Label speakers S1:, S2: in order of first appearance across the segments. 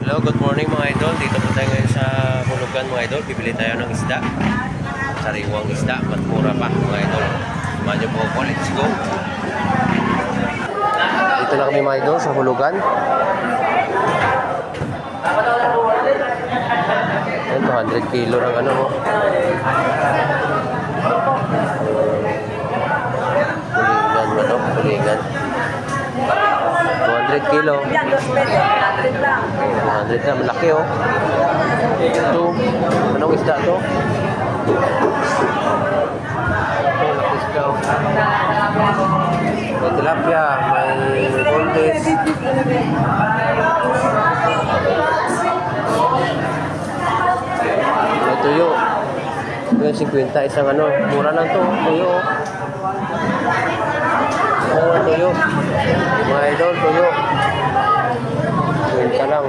S1: Hello, good morning mga idol. Dito po tayo ngayon sa Hulugan mga idol. Bibili tayo ng isda. Sariwang isda, matmura pa mga idol. Samahan niyo po ako, let's go. Dito na kami mga idol sa Hulugan. Ayan, 200 kilo ng ano mo. Kulingan mo, no? Kulingan. 200 kilo. 200 na, malaki oh. Ito, anong isda to? Ito, laki isda oh. May tilapia, may bondes. May tuyo. Ito yung 50, isang ano, mura lang to, tuyo oh. Tuyo. Mga idol, tuyo. Tuyo ka lang.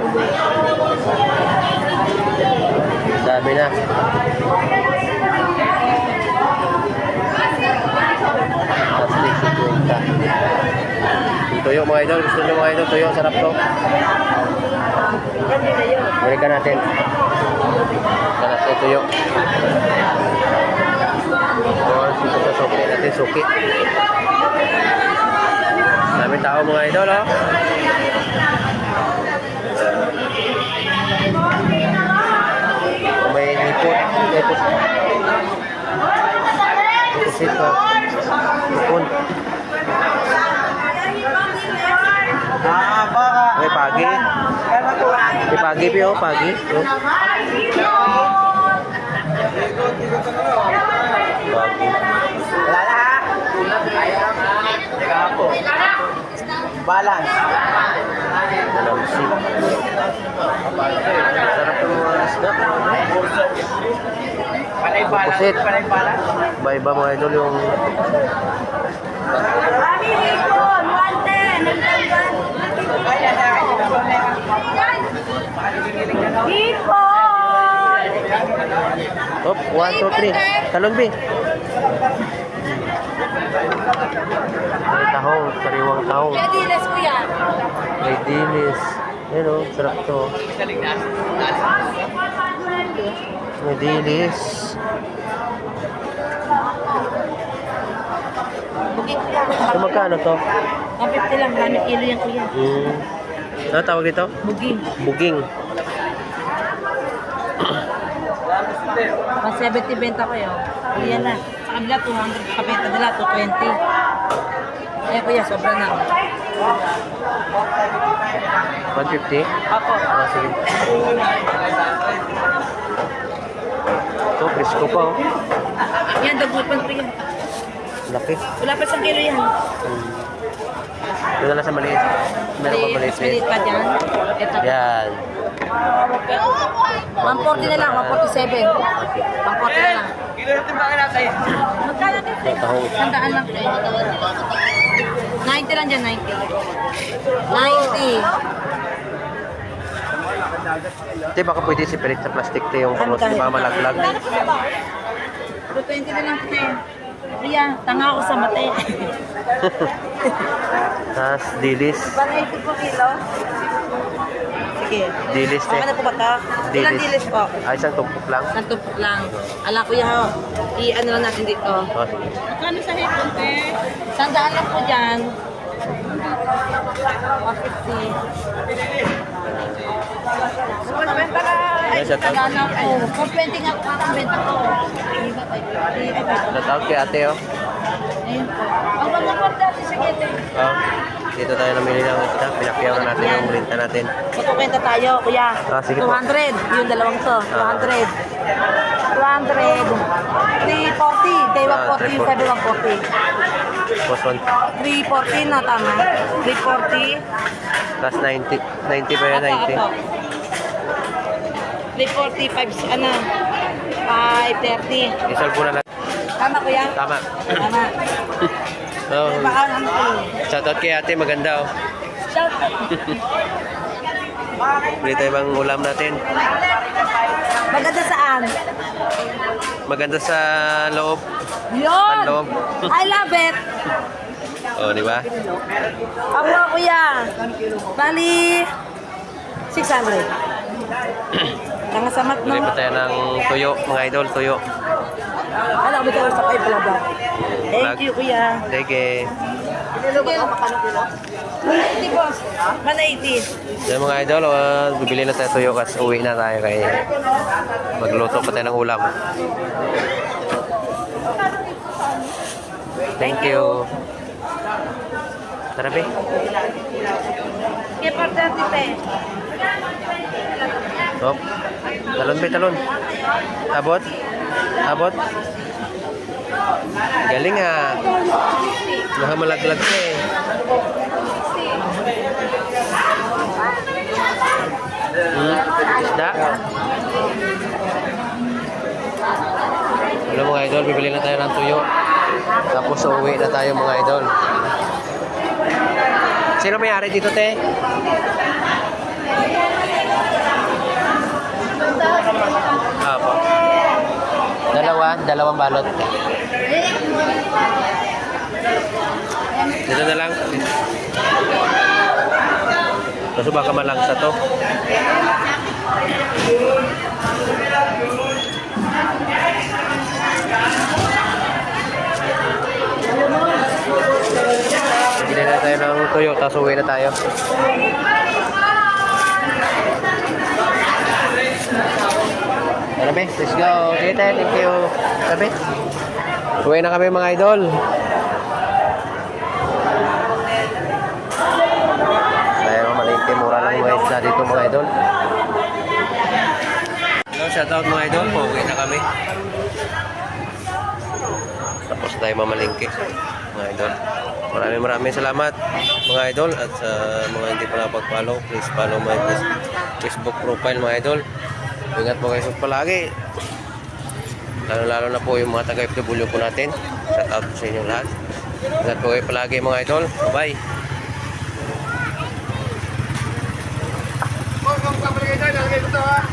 S1: Sabi na. Plastic si tuyo. Yung tuyo mga idol. Gusto nyo mga idol, tuyo. Sarap to. Balikan natin. Balikan natin tuyo. Dito sa suki natin, suki. Daming tao mga idol, oh. May nipot. Nipot ito. Nipon. May pagi. May pagi pa, oh. Pagi. Oh. Pagi.
S2: Wala na ha? Balance.
S1: Nalamsi. Sarap ng mga isda. Pusit. Iba-iba mga idol yung... Hop, 1, 2, 3. Talon, B. May tahong, sariwang tahong.
S3: May dilis ko yan.
S1: May dilis. Ayan o, sarap to. May dilis.
S3: Buging ko yan.
S1: So, magkano to?
S3: 150 lang. 100 kilo yan kuya.
S1: Ano tawag dito?
S3: Buging.
S1: Buging.
S3: 170 benta ko yun. Kuya na. Sa kabila 200. Kabenta nila 220. Eh kuya, sobra na.
S1: 150?
S3: Ako.
S1: Ah, sige. Ito, presko pa oh.
S3: Yan, dagulpan ko yan.
S1: Laki.
S3: Wala pa isang kilo yan.
S1: Doon na lang sa maliit. Meron pa maliit.
S3: Mas maliit pa dyan. Ito.
S1: Yan.
S3: 140 na lang, 147. 140 na lang. Magkano din?
S1: Yung tahong.
S3: Sandaan lang. 90 lang dyan, 90. 90.
S1: Hindi, baka pwede separate sa plastic to yung pangos, di ba malaglag.
S3: 220 na lang ito. Kuya, tanga ako sa mate.
S1: Tapos dilis.
S3: 180 po kilo. Sige.
S1: Dilis
S3: Okay na po ba ito? Ilang dilis po?
S1: Ay, isang tumpok lang.
S3: Nagtumpok lang. Ala kuya ho, i-ano lang natin dito.
S1: Oh, sige.
S3: Magkano sa hipon, te? Sandaan lang po dyan. 150. Benta ka. Ay,
S1: Yes,
S3: taga na po. 420 nga po ang benta ko.
S1: Natawag kay ate oh.
S3: Ayun po. Ang pag-report natin sa gete.
S1: Oh. Dito tayo namili ng isda. Pinakyaw na natin yung renta natin.
S3: Magkukwenta tayo, kuya.
S1: Ah, sige po.
S3: 200. Yung dalawang to. 200. 200. 340. Day 140. 7 140.
S1: Post 1.
S3: 340 na tama. 340.
S1: Plus 90. 90 pa yan, 90.
S3: 345, ano? 530.
S1: Isolve po na lang.
S3: Tama kuya?
S1: Tama.
S3: Tama.
S1: Oh.
S3: Baka ano ko.
S1: Shoutout kay ate, maganda oh.
S3: Shout.
S1: Bili tayo bang ulam natin.
S3: Maganda saan?
S1: Maganda sa loob.
S3: Yun!
S1: Panloob.
S3: I love it!
S1: Oh, di ba?
S3: Ako kuya. Bali, 600. Nangasamat, no?
S1: Bili pa tayo ng tuyo, mga idol, tuyo.
S3: Alam mo tayo sa kay Palaga.
S1: Vlog.
S3: Thank you, kuya.
S1: Sige.
S3: Kilo ba makano kilo? 180 boss. 180.
S1: Yan mga idol, bibili na tayo tuyo kasi uwi na tayo kay magluto pa tayo ng ulam. Thank you. Tara, be.
S3: Kaya parte tite.
S1: Oh. Talon, be, talon. Abot. Abot. Galing ah. Nakamalaglag ka eh. Isda. Hello mga idol, bibili na tayo ng tuyo. Tapos uuwi na tayo mga idol. Sino may-ari dito, te? Apo. Dalawang balot. Dito na lang. Kaso baka malangsa to. Bili na tayo ng tuyo, tapos uwi na tayo. Sabi, let's go. Okay, thank you. Sabi, uwi na kami mga idol. Tayo malingki, mura lang mga isda dito mga idol. Hello, shoutout mga idol. Uwi na kami. Tapos tayo mamalingki mga idol. Maraming salamat mga idol. At sa mga hindi pa napag-follow, please follow my Facebook profile mga idol. Ingat po kayo palagi. Lalo na po yung mga taga-FW po natin. Shout out sa inyo lahat. Ingat po kayo palagi mga idol. Bye.
S2: Kung kapalagay tayo, nalagay ko ito ha.